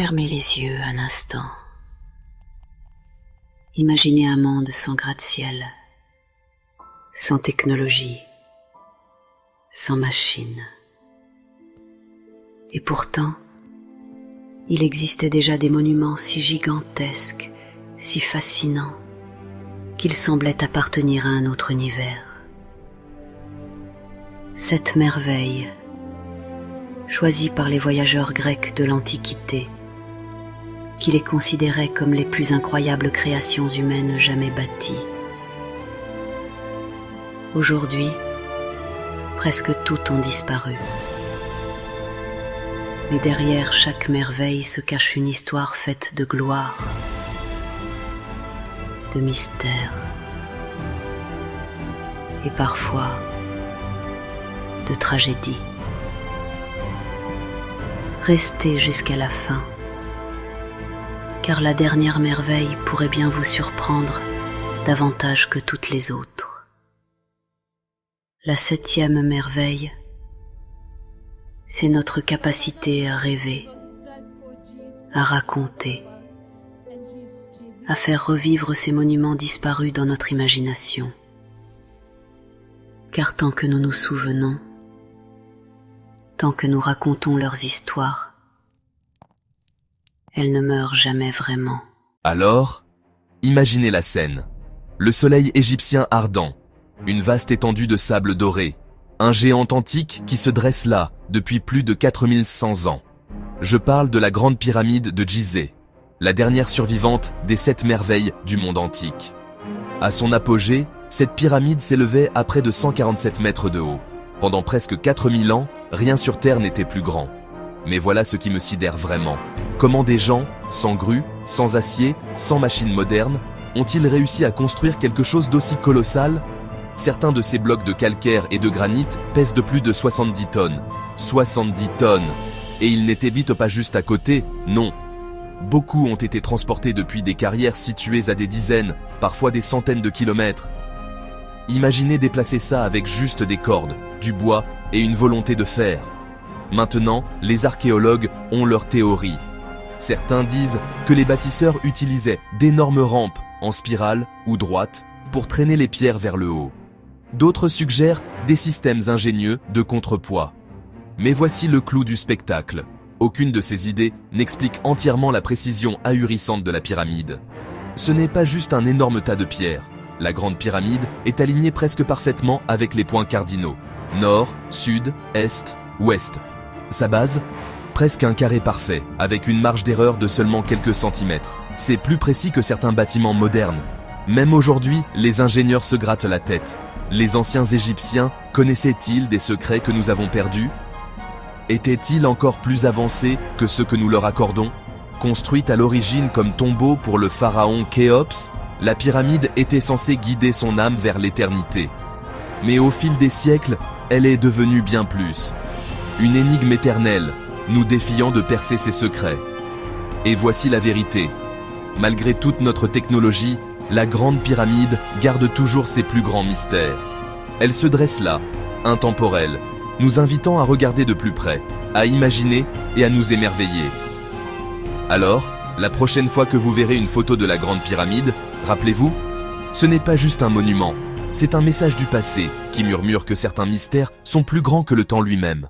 Fermez les yeux un instant. Imaginez un monde sans gratte-ciel, sans technologie, sans machine. Et pourtant, il existait déjà des monuments si gigantesques, si fascinants, qu'ils semblaient appartenir à un autre univers. 7 merveilles, choisies par les voyageurs grecs de l'Antiquité, qui les considéraient comme les plus incroyables créations humaines jamais bâties. Aujourd'hui, presque toutes ont disparu. Mais derrière chaque merveille se cache une histoire faite de gloire, de mystère et parfois de tragédie. Restez jusqu'à la fin, car la dernière merveille pourrait bien vous surprendre davantage que toutes les autres. La 7e merveille, c'est notre capacité à rêver, à raconter, à faire revivre ces monuments disparus dans notre imagination. Car tant que nous nous souvenons, tant que nous racontons leurs histoires, elles ne meurent jamais vraiment. Alors, imaginez la scène. Le soleil égyptien ardent, une vaste étendue de sable doré, un géant antique qui se dresse là depuis plus de 4100 ans. Je parle de la grande pyramide de Gizeh, la dernière survivante des 7 merveilles du monde antique. À son apogée, cette pyramide s'élevait à près de 147 mètres de haut. Pendant presque 4000 ans, rien sur Terre n'était plus grand. Mais voilà ce qui me sidère vraiment. Comment des gens, sans grue, sans acier, sans machines modernes, ont-ils réussi à construire quelque chose d'aussi colossal ? Certains de ces blocs de calcaire et de granit pèsent de plus de 70 tonnes. 70 tonnes ! Et ils n'habitent pas juste à côté, non. Beaucoup ont été transportés depuis des carrières situées à des dizaines, parfois des centaines de kilomètres. Imaginez déplacer ça avec juste des cordes, du bois et une volonté de faire. Maintenant, les archéologues ont leur théorie. Certains disent que les bâtisseurs utilisaient d'énormes rampes en spirale ou droite pour traîner les pierres vers le haut. D'autres suggèrent des systèmes ingénieux de contrepoids. Mais voici le clou du spectacle. Aucune de ces idées n'explique entièrement la précision ahurissante de la pyramide. Ce n'est pas juste un énorme tas de pierres. La grande pyramide est alignée presque parfaitement avec les points cardinaux. Nord, sud, est, ouest. Sa base ? Presque un carré parfait, avec une marge d'erreur de seulement quelques centimètres. C'est plus précis que certains bâtiments modernes. Même aujourd'hui, les ingénieurs se grattent la tête. Les anciens Égyptiens connaissaient-ils des secrets que nous avons perdus ? Étaient-ils encore plus avancés que ceux que nous leur accordons ? Construite à l'origine comme tombeau pour le pharaon Khéops, la pyramide était censée guider son âme vers l'éternité. Mais au fil des siècles, elle est devenue bien plus. Une énigme éternelle, nous défiant de percer ses secrets. Et voici la vérité. Malgré toute notre technologie, la grande pyramide garde toujours ses plus grands mystères. Elle se dresse là, intemporelle, nous invitant à regarder de plus près, à imaginer et à nous émerveiller. Alors, la prochaine fois que vous verrez une photo de la grande pyramide, rappelez-vous, ce n'est pas juste un monument, c'est un message du passé qui murmure que certains mystères sont plus grands que le temps lui-même.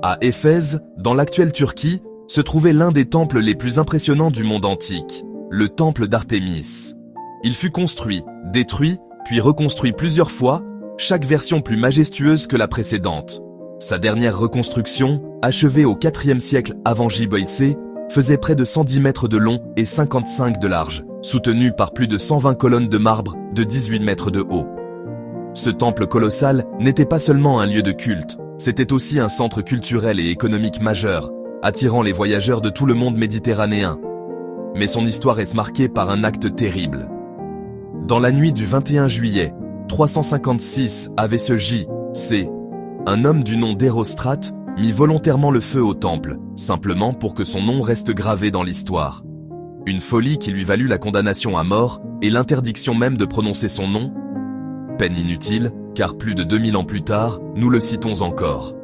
À Éphèse, dans l'actuelle Turquie, se trouvait l'un des temples les plus impressionnants du monde antique, le temple d'Artémis. Il fut construit, détruit, puis reconstruit plusieurs fois, chaque version plus majestueuse que la précédente. Sa dernière reconstruction, achevée au IVe siècle avant JBC, faisait près de 110 mètres de long et 55 de large, soutenue par plus de 120 colonnes de marbre de 18 mètres de haut. Ce temple colossal n'était pas seulement un lieu de culte, c'était aussi un centre culturel et économique majeur, attirant les voyageurs de tout le monde méditerranéen. Mais son histoire est marquée par un acte terrible. Dans la nuit du 21 juillet, 356 avait ce J.C. Un homme du nom d'Hérostrate mit volontairement le feu au temple, simplement pour que son nom reste gravé dans l'histoire. Une folie qui lui valut la condamnation à mort et l'interdiction même de prononcer son nom. peine inutile, car plus de 2000 ans plus tard, nous le citons encore.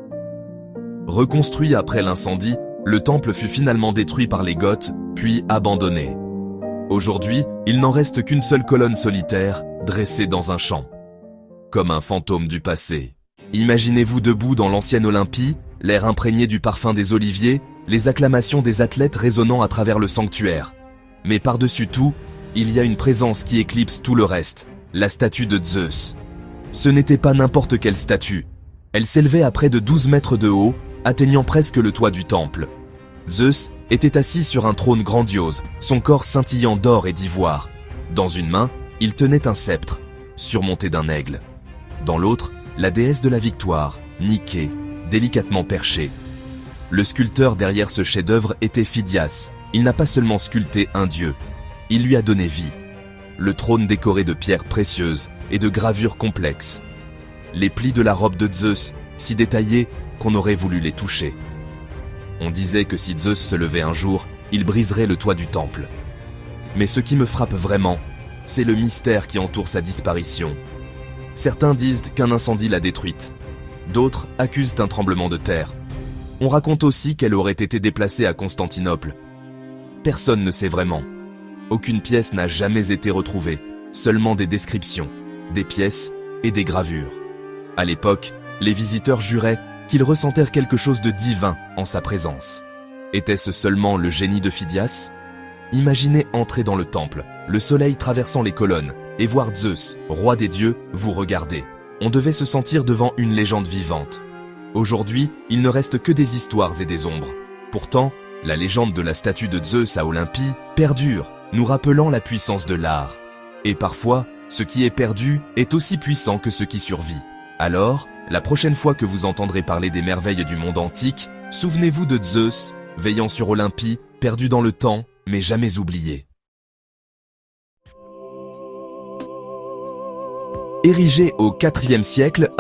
Reconstruit après l'incendie, le temple fut finalement détruit par les Goths, puis abandonné. Aujourd'hui, il n'en reste qu'une seule colonne solitaire, dressée dans un champ. Comme un fantôme du passé. Imaginez-vous debout dans l'ancienne Olympie, l'air imprégné du parfum des oliviers, les acclamations des athlètes résonnant à travers le sanctuaire. Mais par-dessus tout, il y a une présence qui éclipse tout le reste, la statue de Zeus. Ce n'était pas n'importe quelle statue. Elle s'élevait à près de 12 mètres de haut, atteignant presque le toit du temple. Zeus était assis sur un trône grandiose, son corps scintillant d'or et d'ivoire. Dans une main, il tenait un sceptre, surmonté d'un aigle. Dans l'autre, la déesse de la victoire, Niké, délicatement perchée. Le sculpteur derrière ce chef-d'œuvre était Phidias. Il n'a pas seulement sculpté un dieu, il lui a donné vie. Le trône décoré de pierres précieuses et de gravures complexes. Les plis de la robe de Zeus, si détaillés qu'on aurait voulu les toucher. On disait que si Zeus se levait un jour, il briserait le toit du temple. Mais ce qui me frappe vraiment, c'est le mystère qui entoure sa disparition. Certains disent qu'un incendie l'a détruite. D'autres accusent un tremblement de terre. On raconte aussi qu'elle aurait été déplacée à Constantinople. Personne ne sait vraiment. Aucune pièce n'a jamais été retrouvée, seulement des descriptions, des pièces et des gravures. À l'époque, les visiteurs juraient qu'ils ressentèrent quelque chose de divin en sa présence. Était-ce seulement le génie de Phidias ? Imaginez entrer dans le temple, le soleil traversant les colonnes, et voir Zeus, roi des dieux, vous regarder. On devait se sentir devant une légende vivante. Aujourd'hui, il ne reste que des histoires et des ombres. Pourtant, la légende de la statue de Zeus à Olympie perdure, nous rappelant la puissance de l'art. Et parfois, ce qui est perdu est aussi puissant que ce qui survit. Alors, la prochaine fois que vous entendrez parler des merveilles du monde antique, souvenez-vous de Zeus, veillant sur Olympie, perdu dans le temps, mais jamais oublié. Érigé au IVe siècle,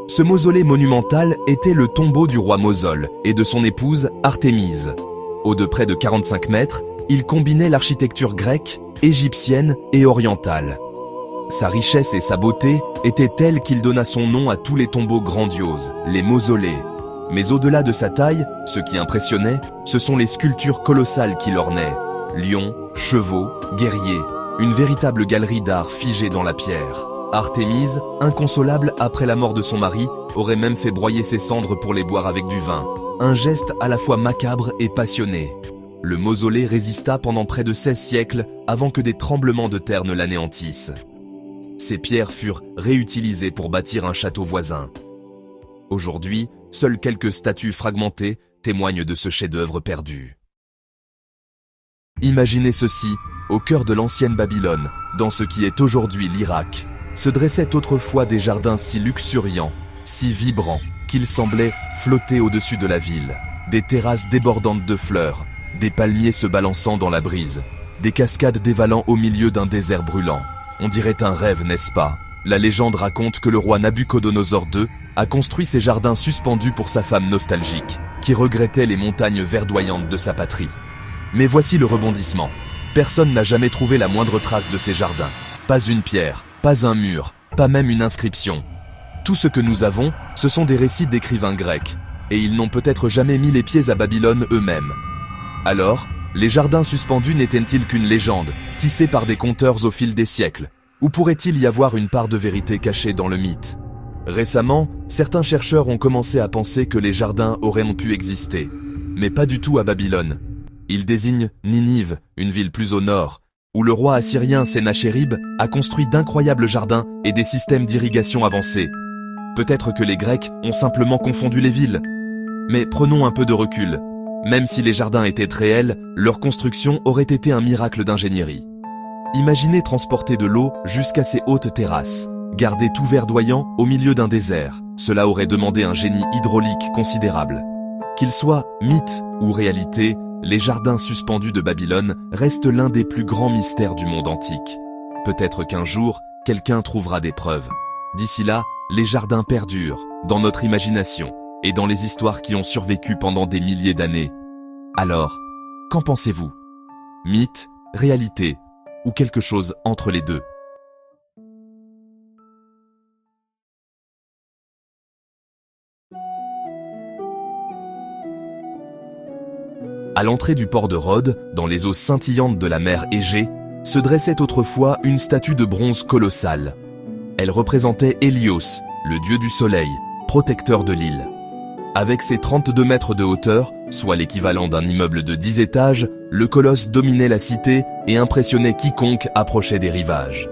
ce mausolée monumental était le tombeau du roi Mosol et de son épouse Artémise. Haut de près de 45 mètres, il combinait l'architecture grecque, égyptienne et orientale. Sa richesse et sa beauté étaient telles qu'il donna son nom à tous les tombeaux grandioses, les mausolées. Mais au-delà de sa taille, ce qui impressionnait, ce sont les sculptures colossales qui l'ornaient. Lions, chevaux, guerriers, une véritable galerie d'art figée dans la pierre. Artémise, inconsolable après la mort de son mari, aurait même fait broyer ses cendres pour les boire avec du vin. Un geste à la fois macabre et passionné. Le mausolée résista pendant près de 16 siècles avant que des tremblements de terre ne l'anéantissent. Ces pierres furent réutilisées pour bâtir un château voisin. Aujourd'hui, seules quelques statues fragmentées témoignent de ce chef-d'œuvre perdu. Imaginez ceci, au cœur de l'ancienne Babylone, dans ce qui est aujourd'hui l'Irak, se dressaient autrefois des jardins si luxuriants, si vibrants, qu'ils semblaient flotter au-dessus de la ville. Des terrasses débordantes de fleurs, des palmiers se balançant dans la brise, des cascades dévalant au milieu d'un désert brûlant. On dirait un rêve, n'est-ce pas ? La légende raconte que le roi Nabuchodonosor II a construit ces jardins suspendus pour sa femme nostalgique, qui regrettait les montagnes verdoyantes de sa patrie. Mais voici le rebondissement. Personne n'a jamais trouvé la moindre trace de ces jardins. Pas une pierre, pas un mur, pas même une inscription. Tout ce que nous avons, ce sont des récits d'écrivains grecs, et ils n'ont peut-être jamais mis les pieds à Babylone eux-mêmes. Alors, les jardins suspendus n'étaient-ils qu'une légende, tissée par des conteurs au fil des siècles ? Ou pourrait-il y avoir une part de vérité cachée dans le mythe ? Récemment, certains chercheurs ont commencé à penser que les jardins auraient pu exister, mais pas du tout à Babylone. Ils désignent Ninive, une ville plus au nord, où le roi assyrien Sennachérib a construit d'incroyables jardins et des systèmes d'irrigation avancés. Peut-être que les Grecs ont simplement confondu les villes. Mais prenons un peu de recul. Même si les jardins étaient réels, leur construction aurait été un miracle d'ingénierie. Imaginez transporter de l'eau jusqu'à ces hautes terrasses, garder tout verdoyant au milieu d'un désert. Cela aurait demandé un génie hydraulique considérable. Qu'ils soient mythe ou réalité, les jardins suspendus de Babylone restent l'un des plus grands mystères du monde antique. Peut-être qu'un jour, quelqu'un trouvera des preuves. D'ici là, les jardins perdurent, dans notre imagination, et dans les histoires qui ont survécu pendant des milliers d'années. Alors, qu'en pensez-vous ? Mythe, réalité, ou quelque chose entre les deux ? À l'entrée du port de Rhodes, dans les eaux scintillantes de la mer Égée, se dressait autrefois une statue de bronze colossale. Elle représentait Hélios, le dieu du soleil, protecteur de l'île. Avec ses 32 mètres de hauteur, soit l'équivalent d'un immeuble de 10 étages, le colosse dominait la cité et impressionnait quiconque approchait des rivages.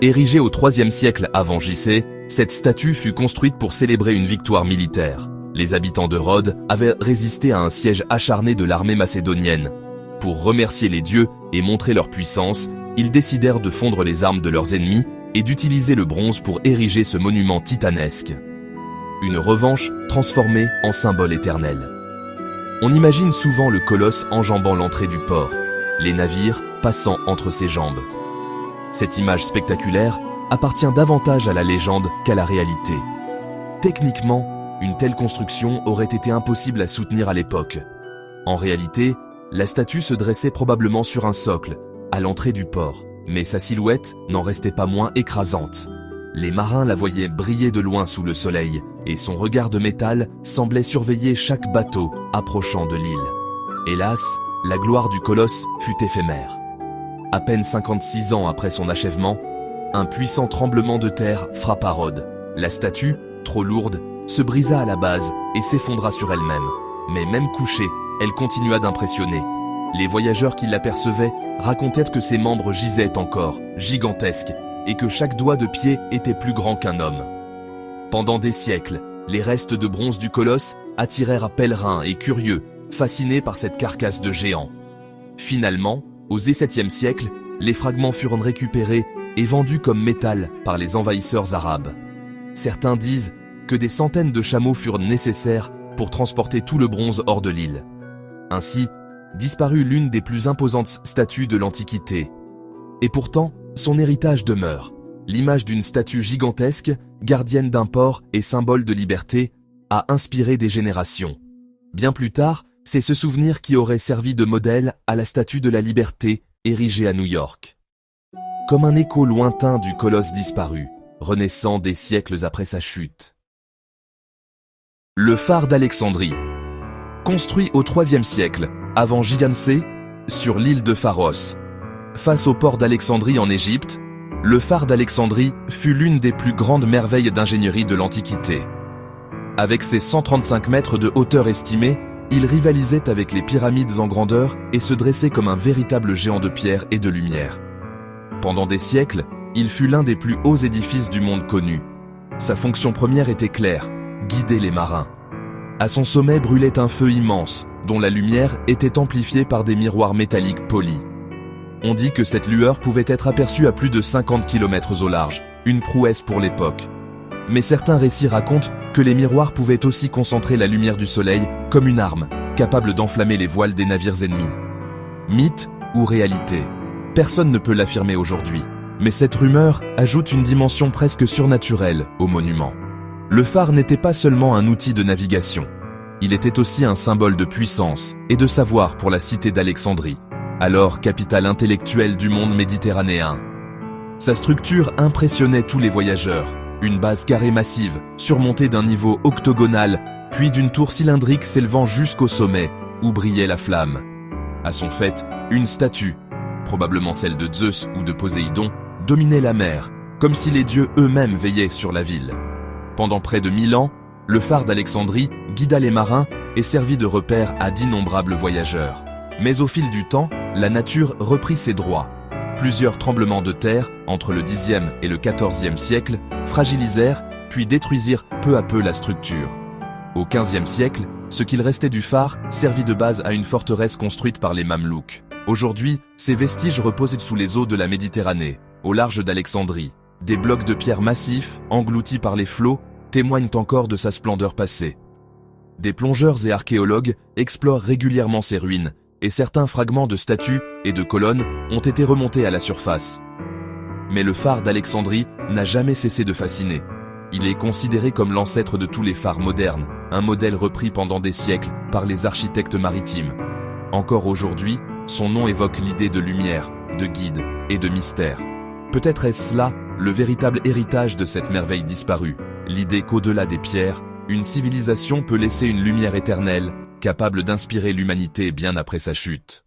Érigée au IIIe siècle avant JC, cette statue fut construite pour célébrer une victoire militaire. Les habitants de Rhodes avaient résisté à un siège acharné de l'armée macédonienne. Pour remercier les dieux et montrer leur puissance, ils décidèrent de fondre les armes de leurs ennemis et d'utiliser le bronze pour ériger ce monument titanesque. Une revanche transformée en symbole éternel. On imagine souvent le colosse enjambant l'entrée du port, les navires passant entre ses jambes. Cette image spectaculaire appartient davantage à la légende qu'à la réalité. Techniquement, une telle construction aurait été impossible à soutenir à l'époque. En réalité, la statue se dressait probablement sur un socle, à l'entrée du port, mais sa silhouette n'en restait pas moins écrasante. Les marins la voyaient briller de loin sous le soleil, et son regard de métal semblait surveiller chaque bateau approchant de l'île. Hélas, la gloire du colosse fut éphémère. À peine 56 ans après son achèvement, un puissant tremblement de terre frappa Rhodes. La statue, trop lourde, se brisa à la base et s'effondra sur elle-même. Mais même couchée, elle continua d'impressionner. Les voyageurs qui l'apercevaient racontaient que ses membres gisaient encore, gigantesques, et que chaque doigt de pied était plus grand qu'un homme. Pendant des siècles, les restes de bronze du colosse attirèrent pèlerins et curieux, fascinés par cette carcasse de géant. Finalement, au XVIIe siècle, les fragments furent récupérés et vendus comme métal par les envahisseurs arabes. Certains disent que des centaines de chameaux furent nécessaires pour transporter tout le bronze hors de l'île. Ainsi, disparut l'une des plus imposantes statues de l'Antiquité. Et pourtant, son héritage demeure. L'image d'une statue gigantesque, gardienne d'un port et symbole de liberté, a inspiré des générations. Bien plus tard, c'est ce souvenir qui aurait servi de modèle à la Statue de la Liberté, érigée à New York. Comme un écho lointain du colosse disparu, renaissant des siècles après sa chute. Le phare d'Alexandrie. Construit au IIIe siècle, avant J.C., sur l'île de Pharos. Face au port d'Alexandrie en Égypte, le phare d'Alexandrie fut l'une des plus grandes merveilles d'ingénierie de l'Antiquité. Avec ses 135 mètres de hauteur estimée, il rivalisait avec les pyramides en grandeur et se dressait comme un véritable géant de pierre et de lumière. Pendant des siècles, il fut l'un des plus hauts édifices du monde connu. Sa fonction première était claire, guider les marins. À son sommet brûlait un feu immense, dont la lumière était amplifiée par des miroirs métalliques polis. On dit que cette lueur pouvait être aperçue à plus de 50 km au large, une prouesse pour l'époque. Mais certains récits racontent que les miroirs pouvaient aussi concentrer la lumière du soleil comme une arme, capable d'enflammer les voiles des navires ennemis. Mythe ou réalité? Personne ne peut l'affirmer aujourd'hui, mais cette rumeur ajoute une dimension presque surnaturelle au monument. Le phare n'était pas seulement un outil de navigation, il était aussi un symbole de puissance et de savoir pour la cité d'Alexandrie, alors capitale intellectuelle du monde méditerranéen. Sa structure impressionnait tous les voyageurs, une base carrée massive, surmontée d'un niveau octogonal, puis d'une tour cylindrique s'élevant jusqu'au sommet, où brillait la flamme. À son faîte, une statue, probablement celle de Zeus ou de Poséidon, dominait la mer, comme si les dieux eux-mêmes veillaient sur la ville. Pendant près de 1000 ans, le phare d'Alexandrie guida les marins et servit de repère à d'innombrables voyageurs. Mais au fil du temps, la nature reprit ses droits. Plusieurs tremblements de terre, entre le Xe et le XIVe siècle, fragilisèrent puis détruisirent peu à peu la structure. Au XVe siècle, ce qu'il restait du phare servit de base à une forteresse construite par les Mamelouks. Aujourd'hui, ces vestiges reposent sous les eaux de la Méditerranée, au large d'Alexandrie. Des blocs de pierre massifs, engloutis par les flots, témoignent encore de sa splendeur passée. Des plongeurs et archéologues explorent régulièrement ces ruines, et certains fragments de statues et de colonnes ont été remontés à la surface. Mais le phare d'Alexandrie n'a jamais cessé de fasciner. Il est considéré comme l'ancêtre de tous les phares modernes, un modèle repris pendant des siècles par les architectes maritimes. Encore aujourd'hui, son nom évoque l'idée de lumière, de guide et de mystère. Peut-être est-ce là le véritable héritage de cette merveille disparue, l'idée qu'au-delà des pierres, une civilisation peut laisser une lumière éternelle, capable d'inspirer l'humanité bien après sa chute.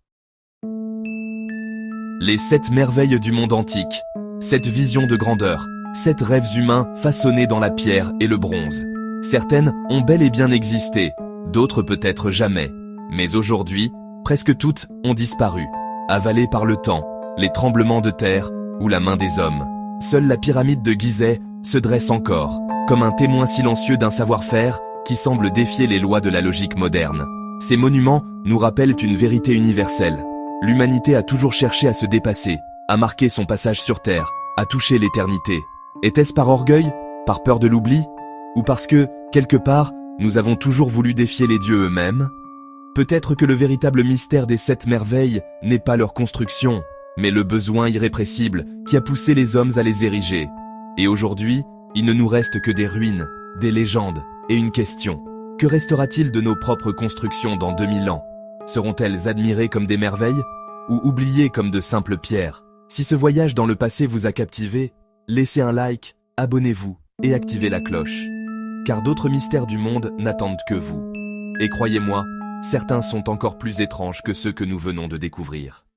Les 7 merveilles du monde antique, 7 visions de grandeur, 7 rêves humains façonnés dans la pierre et le bronze. Certaines ont bel et bien existé, d'autres peut-être jamais. Mais aujourd'hui, presque toutes ont disparu, avalées par le temps, les tremblements de terre ou la main des hommes. Seule la pyramide de Gizeh se dresse encore, comme un témoin silencieux d'un savoir-faire qui semble défier les lois de la logique moderne. Ces monuments nous rappellent une vérité universelle. L'humanité a toujours cherché à se dépasser, à marquer son passage sur Terre, à toucher l'éternité. Était-ce par orgueil, par peur de l'oubli, ou parce que, quelque part, nous avons toujours voulu défier les dieux eux-mêmes? Peut-être que le véritable mystère des 7 merveilles n'est pas leur construction, mais le besoin irrépressible qui a poussé les hommes à les ériger. Et aujourd'hui, il ne nous reste que des ruines, des légendes et une question. Que restera-t-il de nos propres constructions dans 2000 ans? Seront-elles admirées comme des merveilles ou oubliées comme de simples pierres? Si ce voyage dans le passé vous a captivé, laissez un like, abonnez-vous et activez la cloche. Car d'autres mystères du monde n'attendent que vous. Et croyez-moi, certains sont encore plus étranges que ceux que nous venons de découvrir.